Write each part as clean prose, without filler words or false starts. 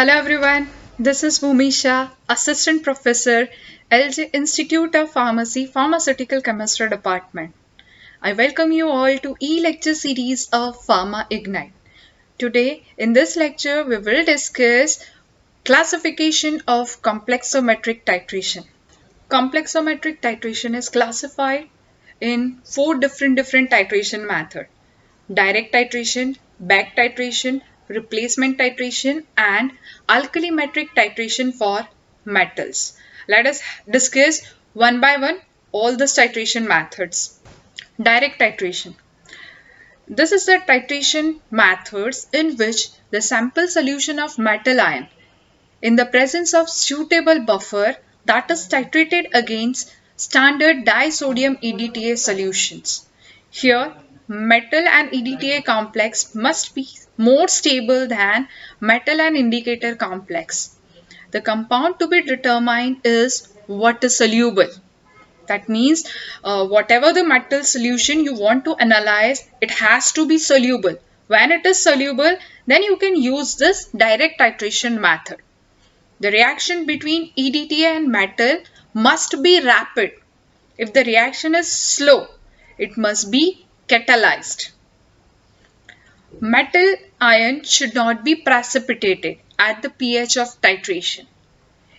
Hello everyone, this is Bhumisha, Assistant Professor, LG Institute of Pharmacy, Pharmaceutical Chemistry Department. I welcome you all to e-lecture series of Pharma Ignite. Today, in this lecture, we will discuss classification of complexometric titration. Complexometric titration is classified in four different titration methods: direct titration, back titration, replacement titration, and alkalimetric titration for metals. Let us discuss one by one all the titration methods. Direct titration. This is the titration methods in which the sample solution of metal ion in the presence of suitable buffer that is titrated against standard disodium EDTA solutions. Here, metal and EDTA complex must be more stable than metal and indicator complex. The compound to be determined is what is soluble. That means whatever the metal solution you want to analyze, it has to be soluble. When it is soluble, then you can use this direct titration method. The reaction between EDTA and metal must be rapid. If the reaction is slow, it must be catalyzed. Metal ion should not be precipitated at the pH of titration.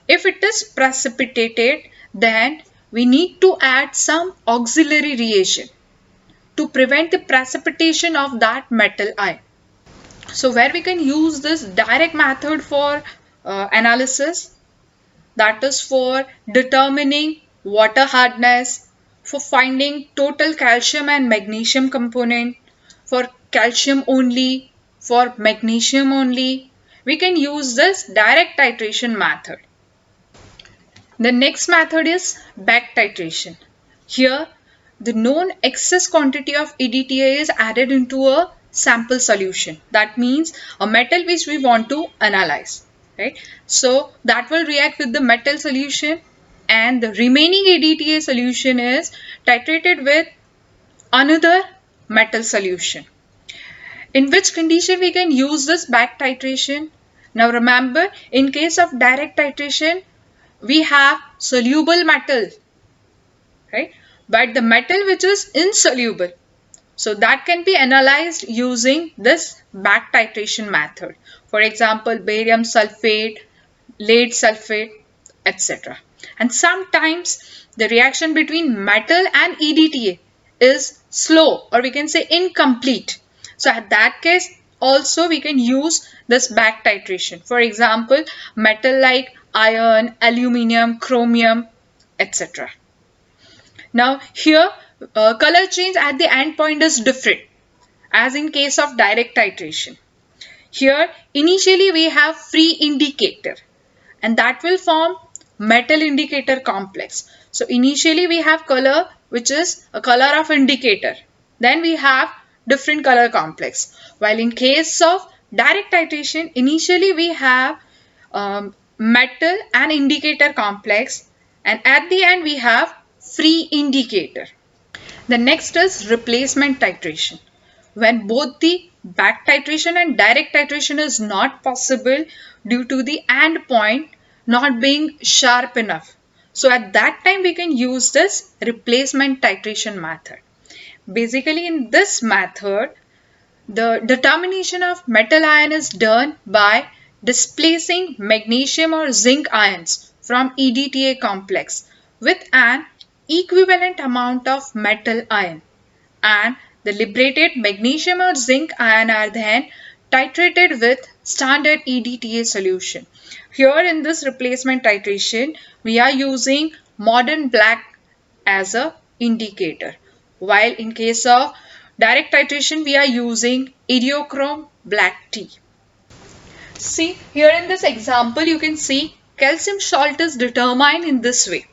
If it is precipitated, then we need to add some auxiliary reagent to prevent the precipitation of that metal ion. So where we can use this direct method for analysis, that is for determining water hardness, for finding total calcium and magnesium component, for calcium only, for magnesium only. We can use this direct titration method. The next method is back titration. Here, the known excess quantity of EDTA is added into a sample solution. That means a metal which we want to analyze. Right? So that will react with the metal solution, and the remaining EDTA solution is titrated with another metal solution. In which condition we can use this back titration? Now remember, in case of direct titration, we have soluble metal, right? But the metal which is insoluble, so that can be analyzed using this back titration method. For example, barium sulfate, lead sulfate, etc. And sometimes the reaction between metal and EDTA is slow, or we can say incomplete. So at that case also we can use this back titration. For example, metal like iron, aluminium, chromium, etc. Now here color change at the end point is different as in case of direct titration. Here initially we have free indicator, and that will form metal indicator complex. So initially we have color which is a color of indicator. Then we have different color complex. While in case of direct titration, initially we have metal and indicator complex, and at the end we have free indicator. The next is replacement titration. When both the back titration and direct titration is not possible due to the end point not being sharp enough. So at that time we can use this replacement titration method. Basically in this method, the determination of metal ion is done by displacing magnesium or zinc ions from EDTA complex with an equivalent amount of metal ion, and the liberated magnesium or zinc ion are then titrated with standard EDTA solution. Here in this replacement titration, we are using modern black as a indicator, while in case of direct titration we are using idiochrome black tea. See, here in this example you can see calcium salt is determined in this way.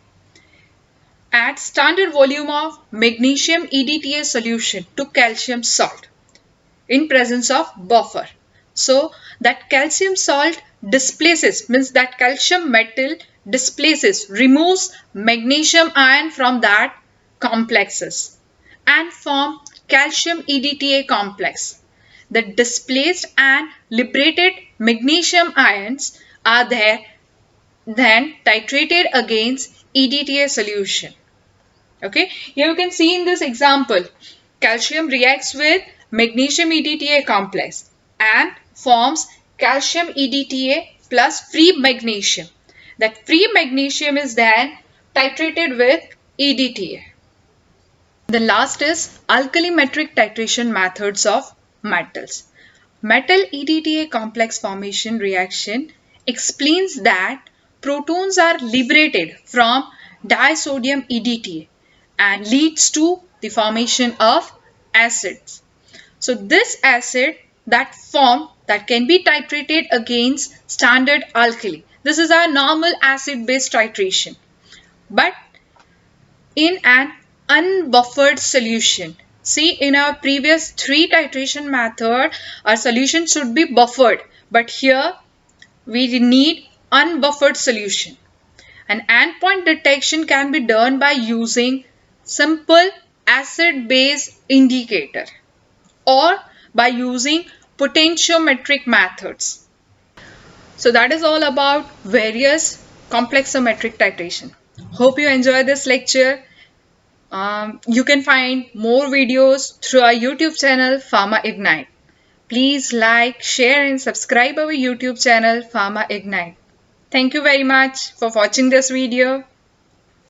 Add standard volume of magnesium EDTA solution to calcium salt in presence of buffer. So that calcium salt displaces, means that calcium metal displaces, removes magnesium ion from that complexes and form calcium EDTA complex. The displaced and liberated magnesium ions are there, then titrated against EDTA solution. Okay, here you can see in this example, calcium reacts with magnesium EDTA complex and forms calcium EDTA plus free magnesium. That free magnesium is then titrated with EDTA. The last is alkalimetric titration methods of metals. Metal EDTA complex formation reaction explains that protons are liberated from disodium EDTA and leads to the formation of acids. So this acid that can be titrated against standard alkali. This is our normal acid based titration. But in an unbuffered solution. See, in our previous 3 titration method, our solution should be buffered, but here we need unbuffered solution. An endpoint detection can be done by using simple acid-base indicator or by using potentiometric methods. So that is all about various complexometric titration. Hope you enjoy this lecture. You can find more videos through our YouTube channel Pharma Ignite. Please like, share and subscribe our YouTube channel Pharma Ignite. Thank you very much for watching this video.